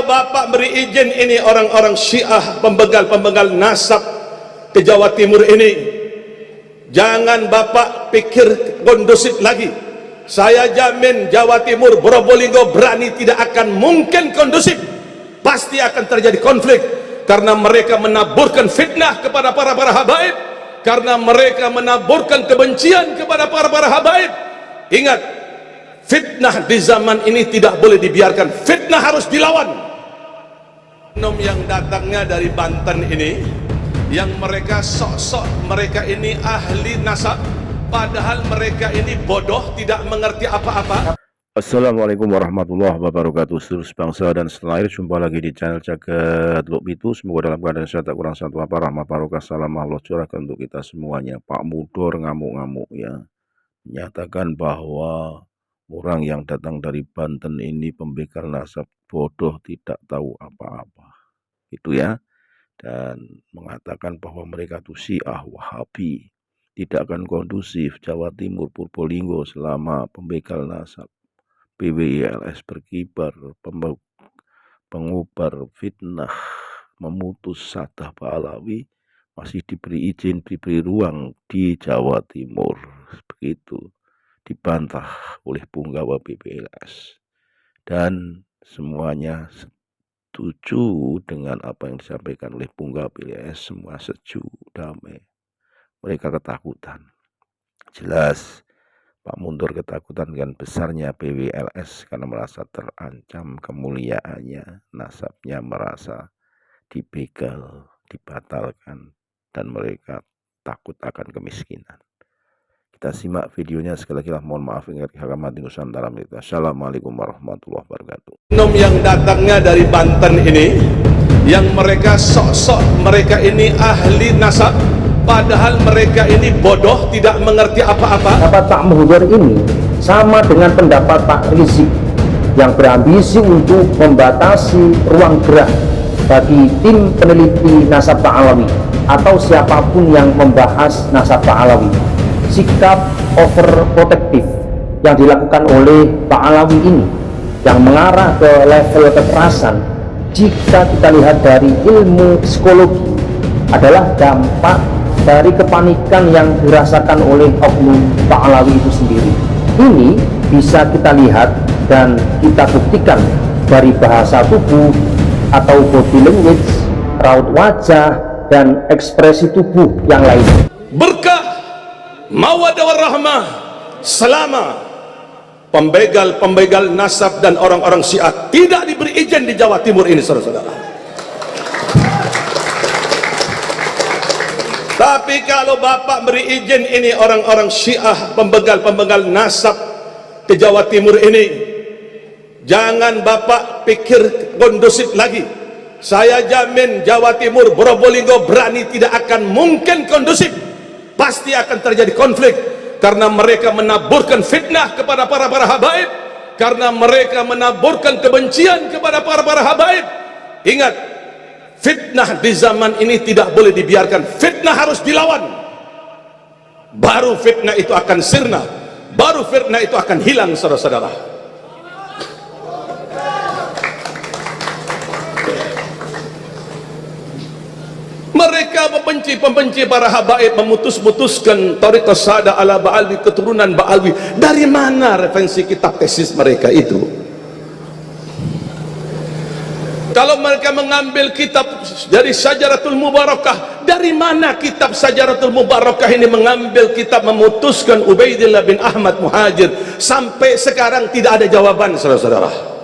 Bapak beri izin ini orang-orang Syiah pembegal-pembegal nasab ke Jawa Timur ini, jangan Bapak pikir kondusif lagi. Saya jamin Jawa Timur, Probolinggo berani tidak akan mungkin kondusif. Pasti akan terjadi konflik karena mereka menaburkan fitnah kepada para habaib, karena mereka menaburkan kebencian kepada para habaib. Ingat, fitnah di zaman ini tidak boleh dibiarkan, fitnah harus dilawan. Oknum yang datangnya dari Banten ini, yang mereka sok-sok mereka ini ahli nasab, padahal mereka ini bodoh, tidak mengerti apa-apa. Assalamualaikum warahmatullahi wabarakatuh. Seluruh bangsa dan setanah air, jumpa lagi di channel Jagat Lukbitu. Semoga dalam keadaan sehat, tak kurang satu apa, rahmat barokah, salam Allah curahkan untuk kita semuanya. Pak Mudor ngamuk-ngamuk ya, menyatakan bahwa orang yang datang dari Banten ini pembegal nasab, bodoh, tidak tahu apa-apa, itu ya. Dan mengatakan bahwa mereka itu Syiah Wahabi, tidak akan kondusif Jawa Timur, Probolinggo selama pembegal nasab. PWILS berkibar, pengubar fitnah, memutus Sadah Pahlawi, masih diberi izin, diberi ruang di Jawa Timur. Begitu dibantah oleh punggawa PWILS, dan semuanya setuju dengan apa yang disampaikan oleh punggawa PWILS. Semua setuju, damai. Mereka ketakutan, jelas Pak Mundur ketakutan dengan besarnya PWILS karena merasa terancam kemuliaannya, nasabnya merasa dibegal, dibatalkan, dan mereka takut akan kemiskinan. Kita simak videonya sekali lagi. Mohon maaf ingat hakamat Nusantara. Assalamualaikum warahmatullahi wabarakatuh. Oknum yang datangnya dari Banten ini, yang mereka sok-sok mereka ini ahli nasab, padahal mereka ini bodoh, tidak mengerti apa-apa. Pendapat Pak Muhdor ini sama dengan pendapat Pak Rizik yang berambisi untuk membatasi ruang gerak bagi tim peneliti nasab Pahlawi atau siapapun yang membahas nasab Pahlawi. Sikap overprotektif yang dilakukan oleh Pak Alawi ini yang mengarah ke level kekerasan, jika kita lihat dari ilmu psikologi, adalah dampak dari kepanikan yang dirasakan oleh oknum Pak Alawi itu sendiri. Ini bisa kita lihat dan kita buktikan dari bahasa tubuh atau body language, raut wajah, dan ekspresi tubuh yang lain. Berkah, mawaddah warahmah selama pembegal nasab dan orang-orang Syiah tidak diberi izin di Jawa Timur ini, saudara-saudara. Tapi kalau Bapak beri izin ini orang-orang Syiah pembegal-pembegal nasab ke Jawa Timur ini, jangan Bapak pikir kondusif lagi. Saya jamin Jawa Timur, Probolinggo berani tidak akan mungkin kondusif. Pasti akan terjadi konflik karena mereka menaburkan fitnah kepada para habaib, karena mereka menaburkan kebencian kepada para habaib. Ingat, fitnah di zaman ini tidak boleh dibiarkan, fitnah harus dilawan. Baru fitnah itu akan sirna, baru fitnah itu akan hilang, saudara-saudara. Mereka pembenci para habaib, memutuskan Thariqah Sadah ala Ba'alwi, keturunan Ba'alwi. Dari mana referensi kitab tesis mereka itu? Kalau mereka mengambil kitab dari Syajaratul Mubarakah, dari mana kitab Syajaratul Mubarakah ini mengambil kitab memutuskan Ubaidillah bin Ahmad Muhajir? Sampai sekarang tidak ada jawaban, saudara-saudara.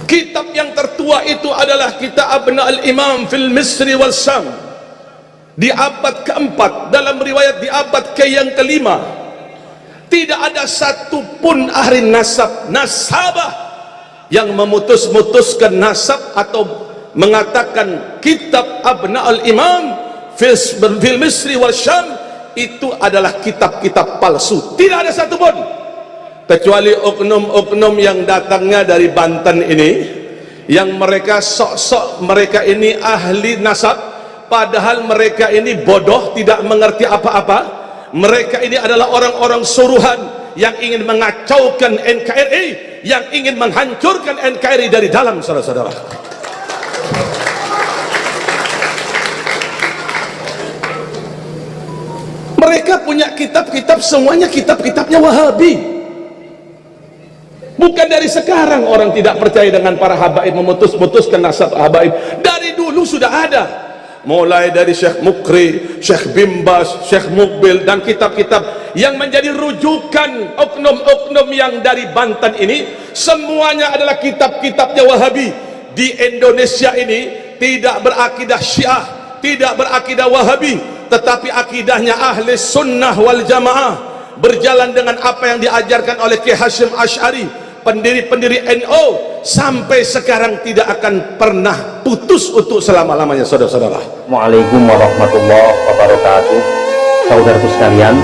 Kitab yang tertua itu adalah kitab Abna al-Imam fil Misri wal Syam di abad keempat, dalam riwayat di abad yang kelima. Tidak ada satupun ahli nasabah yang memutuskan nasab atau mengatakan kitab Abna al-Imam fil Misri wal Syam itu adalah kitab-kitab palsu. Tidak ada satupun, kecuali oknum-oknum yang datangnya dari Banten ini, yang mereka sok-sok mereka ini ahli nasab, padahal mereka ini bodoh, tidak mengerti apa-apa. Mereka ini adalah orang-orang suruhan yang ingin mengacaukan NKRI, yang ingin menghancurkan NKRI dari dalam, saudara-saudara. Mereka punya kitab-kitab, semuanya kitab-kitabnya Wahabi. Bukan dari sekarang orang tidak percaya dengan para habaib, memutus-mutuskan nasab habaib. Dari dulu sudah ada, mulai dari Syekh Mukri, Syekh Bimbas, Syekh Mukbil, dan kitab-kitab yang menjadi rujukan oknum-oknum yang dari Banten ini, semuanya adalah kitab-kitabnya Wahabi. Di Indonesia ini tidak berakidah Syiah, tidak berakidah Wahabi, tetapi akidahnya ahli sunnah wal jamaah, berjalan dengan apa yang diajarkan oleh Ki Hasyim Asy'ari, pendiri-pendiri NU, sampai sekarang tidak akan pernah putus untuk selama-lamanya, saudara-saudara. Waalaikumsalam warahmatullahi wabarakatuh. Saudaraku sekalian,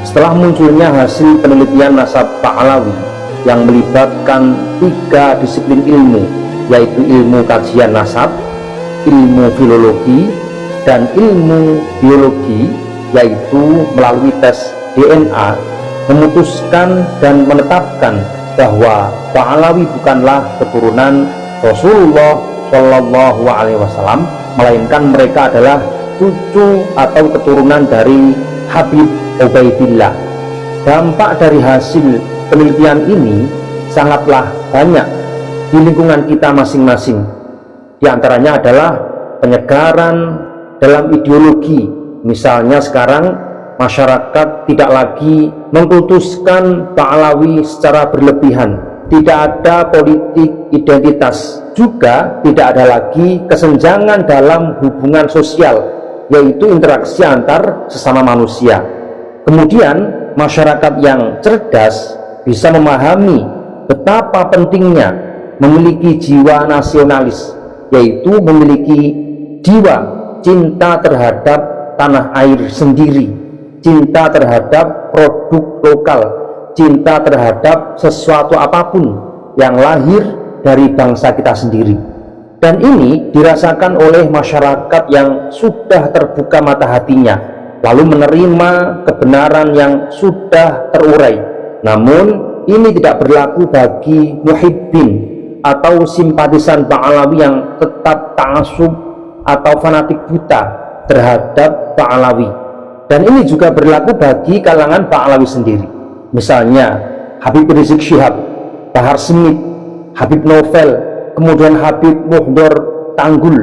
setelah munculnya hasil penelitian nasab Pahlawi yang melibatkan 3 disiplin ilmu, yaitu ilmu kajian nasab, ilmu filologi, dan ilmu biologi, yaitu melalui tes DNA, memutuskan dan menetapkan bahwa Pahlawi bukanlah keturunan Rasulullah Shallallahu Alaihi Wasallam, melainkan mereka adalah cucu atau keturunan dari Habib Ubaidillah. Dampak dari hasil penelitian ini sangatlah banyak di lingkungan kita masing-masing. Di antaranya adalah penyegaran dalam ideologi. Misalnya sekarang masyarakat tidak lagi mengkultuskan Pahlawi secara berlebihan, tidak ada politik identitas, juga tidak ada lagi kesenjangan dalam hubungan sosial, yaitu interaksi antar sesama manusia. Kemudian masyarakat yang cerdas bisa memahami betapa pentingnya memiliki jiwa nasionalis, yaitu memiliki jiwa cinta terhadap tanah air sendiri, cinta terhadap produk lokal, cinta terhadap sesuatu apapun yang lahir dari bangsa kita sendiri. Dan ini dirasakan oleh masyarakat yang sudah terbuka mata hatinya, lalu menerima kebenaran yang sudah terurai. Namun ini tidak berlaku bagi muhibbin atau simpatisan Pahlawi yang tetap ta'assub atau fanatik buta terhadap Pahlawi. Dan ini juga berlaku bagi kalangan Pahlawi sendiri. Misalnya Habib Rizik Syihab, Bahar Smith, Habib Novel, kemudian Habib Muhdor Tanggul.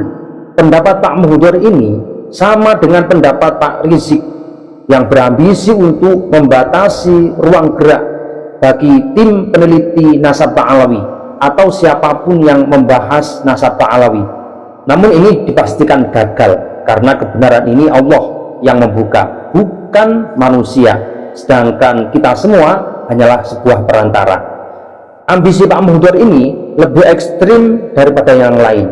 Pendapat Pak Muhdor ini sama dengan pendapat Pak Rizik yang berambisi untuk membatasi ruang gerak bagi tim peneliti nasab Pahlawi atau siapapun yang membahas nasab Pahlawi. Namun ini dipastikan gagal, karena kebenaran ini Allah yang membuka, bukan manusia, sedangkan kita semua hanyalah sebuah perantara. Ambisi Pak Muhdor ini lebih ekstrim daripada yang lain,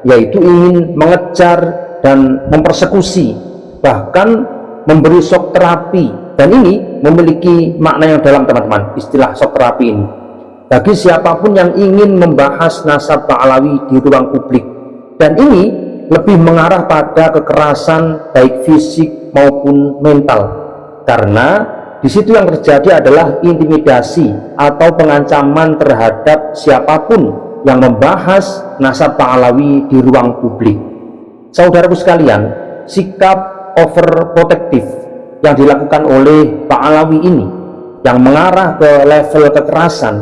yaitu ingin mengejar dan mempersekusi, bahkan memberi shock terapi. Dan ini memiliki makna yang dalam, teman-teman, istilah shock terapi ini, bagi siapapun yang ingin membahas nasab Pahlawi di ruang publik. Dan ini lebih mengarah pada kekerasan baik fisik maupun mental, karena di situ yang terjadi adalah intimidasi atau pengancaman terhadap siapapun yang membahas nasab Pahlawi di ruang publik. Saudaraku sekalian, sikap overprotective yang dilakukan oleh Pahlawi ini yang mengarah ke level kekerasan,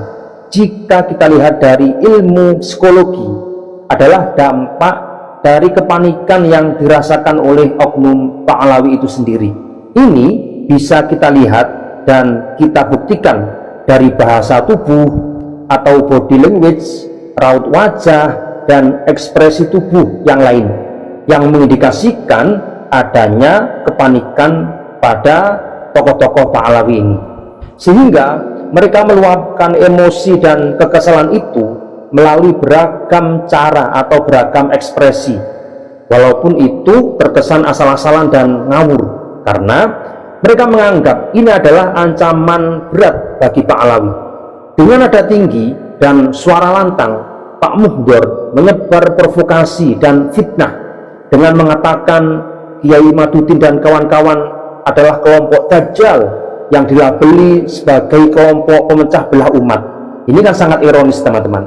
jika kita lihat dari ilmu psikologi, adalah dampak dari kepanikan yang dirasakan oleh oknum Pahlawi itu sendiri. Ini bisa kita lihat dan kita buktikan dari bahasa tubuh atau body language, raut wajah, dan ekspresi tubuh yang lain, yang mengindikasikan adanya kepanikan pada tokoh-tokoh Pahlawi ini, sehingga mereka meluapkan emosi dan kekesalan itu melalui beragam cara atau beragam ekspresi, walaupun itu terkesan asal-asalan dan ngawur, karena mereka menganggap ini adalah ancaman berat bagi Pahlawi. Dengan nada tinggi dan suara lantang, Pak Muhdor menyebar provokasi dan fitnah dengan mengatakan Kiai Madudin dan kawan-kawan adalah kelompok Dajjal yang dilabeli sebagai kelompok pemecah belah umat. Ini kan sangat ironis, teman-teman.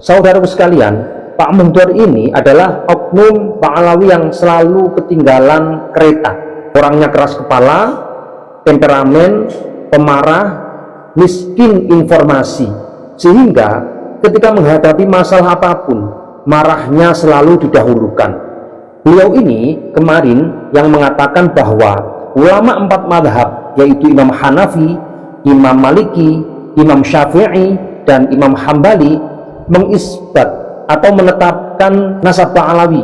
Saudaraku sekalian, Pak Muhdor ini adalah oknum Pak Alawi yang selalu ketinggalan kereta. Orangnya keras kepala, temperamen, pemarah, miskin informasi, sehingga ketika menghadapi masalah apapun, marahnya selalu didahulukan. Beliau ini kemarin yang mengatakan bahwa ulama 4 madhab, yaitu Imam Hanafi, Imam Maliki, Imam Syafi'i, dan Imam Hambali, mengisbat atau menetapkan nasab Pak Alawi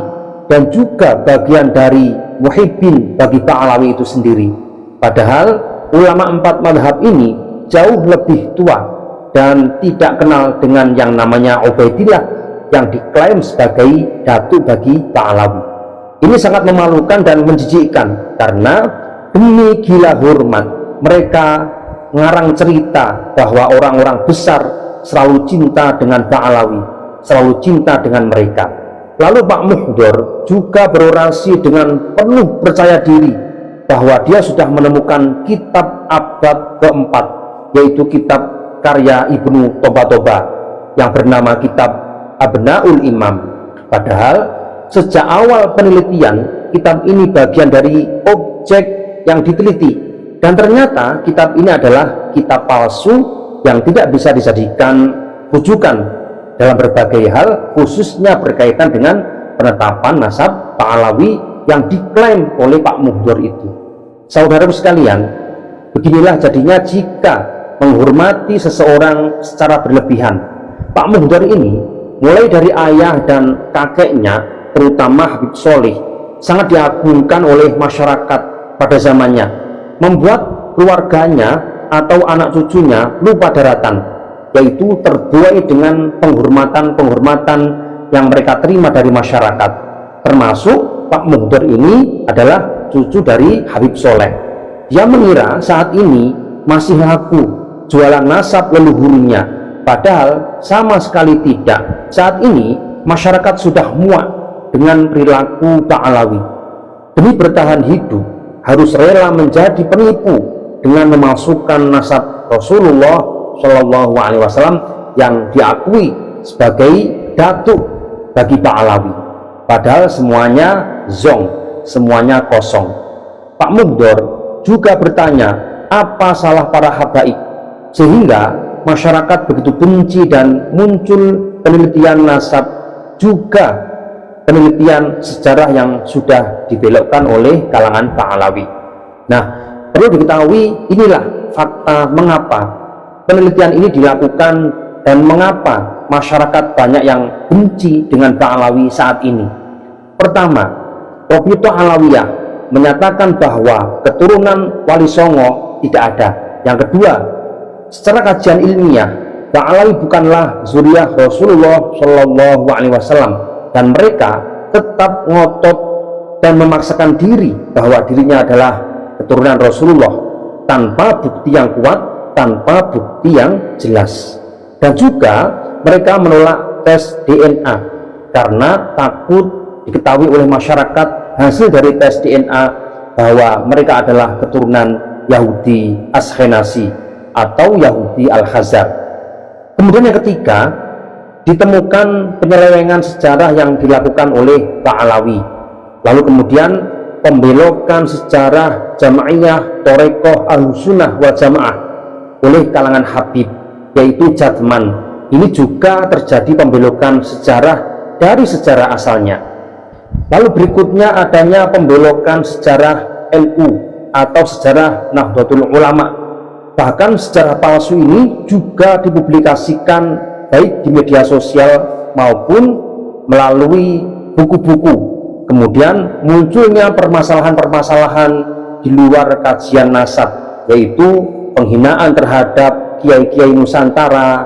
dan juga bagian dari muhibbin bagi Pak Alawi itu sendiri. Padahal ulama 4 madhab ini jauh lebih tua dan tidak kenal dengan yang namanya Ubaidillah yang diklaim sebagai datu bagi Pak Alawi. Ini sangat memalukan dan menjijikkan, karena demi gila hormat mereka ngarang cerita bahwa orang-orang besar selalu cinta dengan Pak Alawi, selalu cinta dengan mereka. Lalu Pak Muhdor juga berorasi dengan penuh percaya diri bahwa dia sudah menemukan kitab abad keempat, yaitu kitab karya Ibnu Toba yang bernama kitab Abnaul Imam. Padahal sejak awal penelitian, kitab ini bagian dari objek yang diteliti, dan ternyata kitab ini adalah kitab palsu yang tidak bisa dijadikan rujukan dalam berbagai hal, khususnya berkaitan dengan penetapan nasab Pak Alawi yang diklaim oleh Pak Muhdor itu. Saudaraku sekalian, beginilah jadinya jika menghormati seseorang secara berlebihan. Pak Muhdor ini mulai dari ayah dan kakeknya, terutama Habib Soleh, sangat diagungkan oleh masyarakat pada zamannya, membuat keluarganya atau anak cucunya lupa daratan, yaitu terbuai dengan penghormatan-penghormatan yang mereka terima dari masyarakat. Termasuk Pak Muhdor ini adalah cucu dari Habib Soleh. Dia mengira saat ini masih laku jualan nasab leluhurnya, padahal sama sekali tidak. Saat ini masyarakat sudah muak dengan perilaku Pak Alawi. Demi bertahan hidup, harus rela menjadi penipu dengan memasukkan nasab Rasulullah Shallallahu Alaihi Wasallam yang diakui sebagai datuk bagi Pak Alawi. Padahal semuanya zong, semuanya kosong. Pak Muhdor juga bertanya, apa salah para habaib sehingga masyarakat begitu benci dan muncul penelitian nasab, juga penelitian sejarah yang sudah dibelokkan oleh kalangan Pak Alawi. Nah, perlu diketahui inilah fakta mengapa penelitian ini dilakukan dan mengapa masyarakat banyak yang benci dengan Pak Alawi saat ini. Pertama, Robiqah Alawiyah menyatakan bahwa keturunan Wali Songo tidak ada. Yang kedua, secara kajian ilmiah, Pak Alawi bukanlah zuriyah Rasulullah Shallallahu Alaihi Wasallam, dan mereka tetap ngotot dan memaksakan diri bahwa dirinya adalah keturunan Rasulullah tanpa bukti yang kuat, tanpa bukti yang jelas. Dan juga mereka menolak tes DNA karena takut diketahui oleh masyarakat hasil dari tes DNA bahwa mereka adalah keturunan Yahudi Ashkenazi atau Yahudi Al-Khazar. Kemudian yang ketiga, ditemukan penyelewengan sejarah yang dilakukan oleh Pak Alawi. Lalu kemudian pembelokan sejarah Jamaiyah Thorekoh Ahlussunnah wal Jamaah oleh kalangan Habib, yaitu Jadman. Ini juga terjadi pembelokan sejarah dari sejarah asalnya. Lalu berikutnya adanya pembelokan sejarah NU atau sejarah Nahdlatul Ulama. Bahkan sejarah palsu ini juga dipublikasikan baik di media sosial maupun melalui buku-buku. Kemudian munculnya permasalahan-permasalahan di luar kajian nasab, yaitu penghinaan terhadap kiai-kiai Nusantara,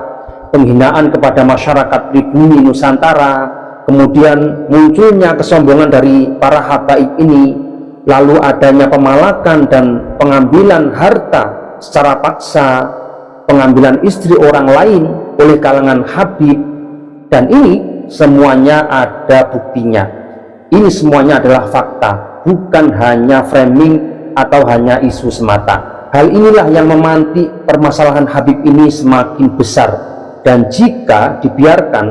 penghinaan kepada masyarakat pribumi Nusantara, kemudian munculnya kesombongan dari para habaib ini, lalu adanya pemalakan dan pengambilan harta secara paksa, pengambilan istri orang lain oleh kalangan Habib, dan ini semuanya ada buktinya. Ini semuanya adalah fakta, bukan hanya framing atau hanya isu semata. hal inilah yang memantik permasalahan Habib ini semakin besar, dan jika dibiarkan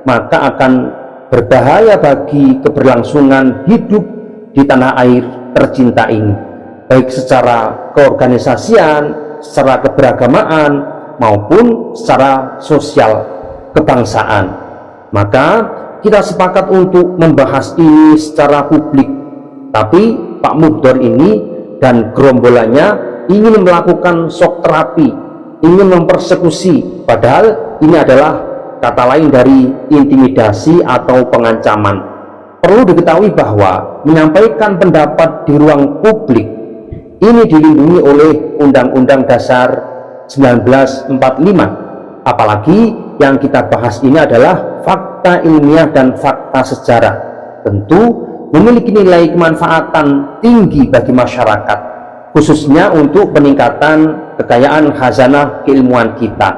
maka akan berbahaya bagi keberlangsungan hidup di tanah air tercinta ini, baik secara keorganisasian, secara keberagamaan, maupun secara sosial kebangsaan. Maka kita sepakat untuk membahas ini secara publik, tapi Pak Mugdor ini dan gerombolannya ingin melakukan shock terapi, ingin mempersekusi, padahal ini adalah kata lain dari intimidasi atau pengancaman. Perlu diketahui bahwa menyampaikan pendapat di ruang publik ini dilindungi oleh Undang-Undang Dasar 1945, apalagi yang kita bahas ini adalah fakta ilmiah dan fakta sejarah, tentu memiliki nilai kemanfaatan tinggi bagi masyarakat, khususnya untuk peningkatan kekayaan khazanah keilmuan kita.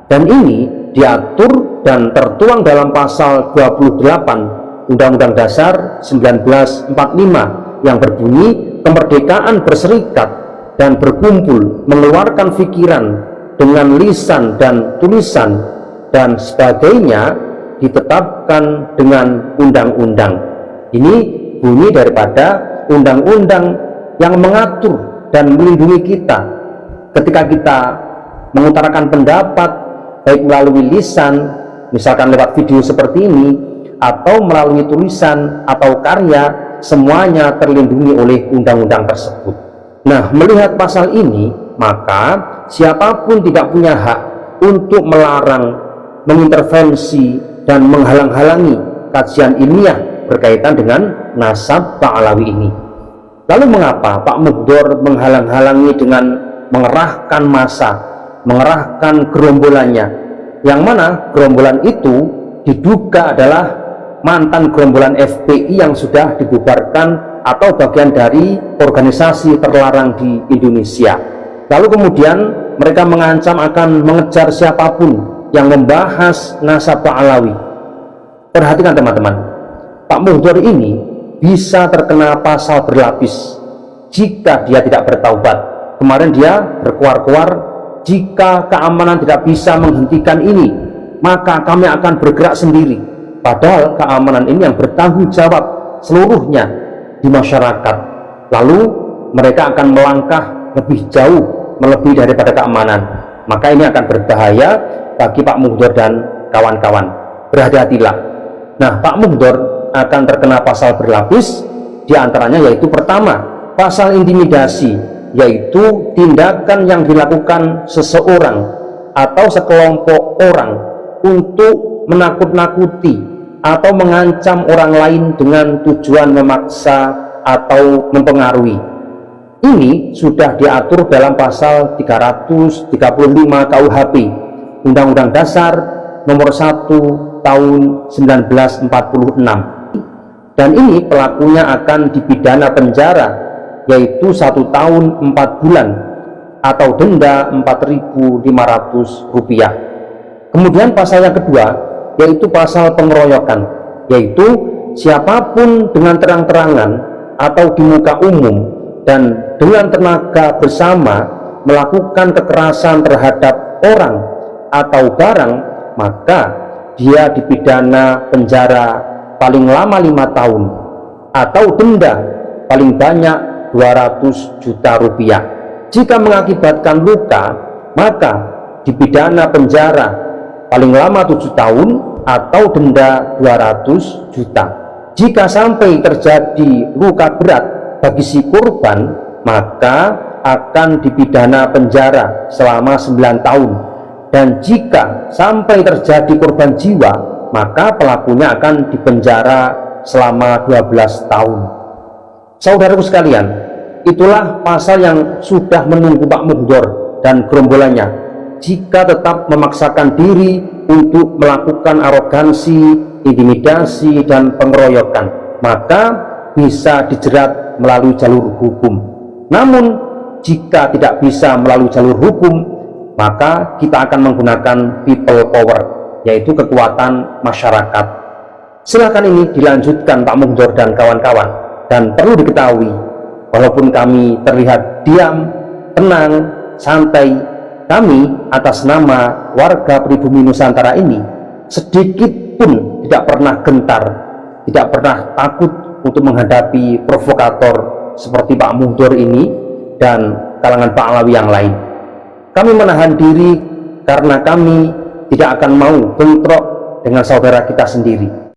Dan ini diatur dan tertuang dalam pasal 28 Undang-Undang Dasar 1945 yang berbunyi, kemerdekaan berserikat dan berkumpul, mengeluarkan pikiran dengan lisan dan tulisan dan sebagainya ditetapkan dengan undang-undang. Ini bunyi daripada undang-undang yang mengatur dan melindungi kita ketika kita mengutarakan pendapat, baik melalui lisan, misalkan lewat video seperti ini, atau melalui tulisan atau karya, semuanya terlindungi oleh undang-undang tersebut. Nah, melihat pasal ini, maka siapapun tidak punya hak untuk melarang, mengintervensi, dan menghalang-halangi kajian ilmiah berkaitan dengan nasab Ba'alawi ini. Lalu mengapa Pak Mugdor menghalang-halangi dengan mengerahkan massa, mengerahkan gerombolannya, yang mana gerombolan itu diduga adalah mantan gerombolan FPI yang sudah dibubarkan atau bagian dari organisasi terlarang di Indonesia. Lalu kemudian mereka mengancam akan mengejar siapapun yang membahas nasab Ba'alawi. Perhatikan teman-teman, Pak Mugdor ini bisa terkena pasal berlapis jika dia tidak bertaubat. Kemarin dia berkuar-kuar, jika keamanan tidak bisa menghentikan ini, maka kami akan bergerak sendiri. Padahal keamanan ini yang bertanggung jawab seluruhnya di masyarakat. Lalu mereka akan melangkah lebih jauh, melebihi daripada keamanan. Maka ini akan berbahaya bagi Pak Mugdor dan kawan-kawan. Berhati-hatilah. Nah, Pak Mugdor akan terkena pasal berlapis, diantaranya yaitu pertama, pasal intimidasi, yaitu tindakan yang dilakukan seseorang atau sekelompok orang untuk menakut-nakuti atau mengancam orang lain dengan tujuan memaksa atau mempengaruhi. Ini sudah diatur dalam pasal 335 KUHP, Undang-Undang Dasar nomor 1 tahun 1946. Dan ini pelakunya akan dipidana penjara, yaitu 1 tahun 4 bulan atau denda Rp4.500. Kemudian pasal yang kedua, yaitu pasal pengeroyokan, yaitu siapapun dengan terang-terangan atau di muka umum dan dengan tenaga bersama melakukan kekerasan terhadap orang atau barang, maka dia dipidana penjara paling lama 5 tahun atau denda paling banyak Rp200 juta. Jika mengakibatkan luka, maka dipidana penjara paling lama 7 tahun atau denda 200 juta. Jika sampai terjadi luka berat bagi si korban, maka akan dipidana penjara selama 9 tahun. Dan jika sampai terjadi korban jiwa, maka pelakunya akan dipenjara selama 12 tahun. Saudaraku sekalian, itulah pasal yang sudah menunggu Pak Mugdor dan gerombolannya. Jika tetap memaksakan diri untuk melakukan arogansi, intimidasi, dan pengeroyokan, maka bisa dijerat melalui jalur hukum. Namun, jika tidak bisa melalui jalur hukum, maka kita akan menggunakan people power, yaitu kekuatan masyarakat. Silakan ini dilanjutkan Pak Mugdor dan kawan-kawan. Dan perlu diketahui, walaupun kami terlihat diam, tenang, santai. Kami atas nama warga pribumi Nusantara ini sedikit pun tidak pernah gentar, tidak pernah takut untuk menghadapi provokator seperti Pak Muhdor ini dan kalangan Pak Alawi yang lain. Kami menahan diri karena kami tidak akan mau bentrok dengan saudara kita sendiri.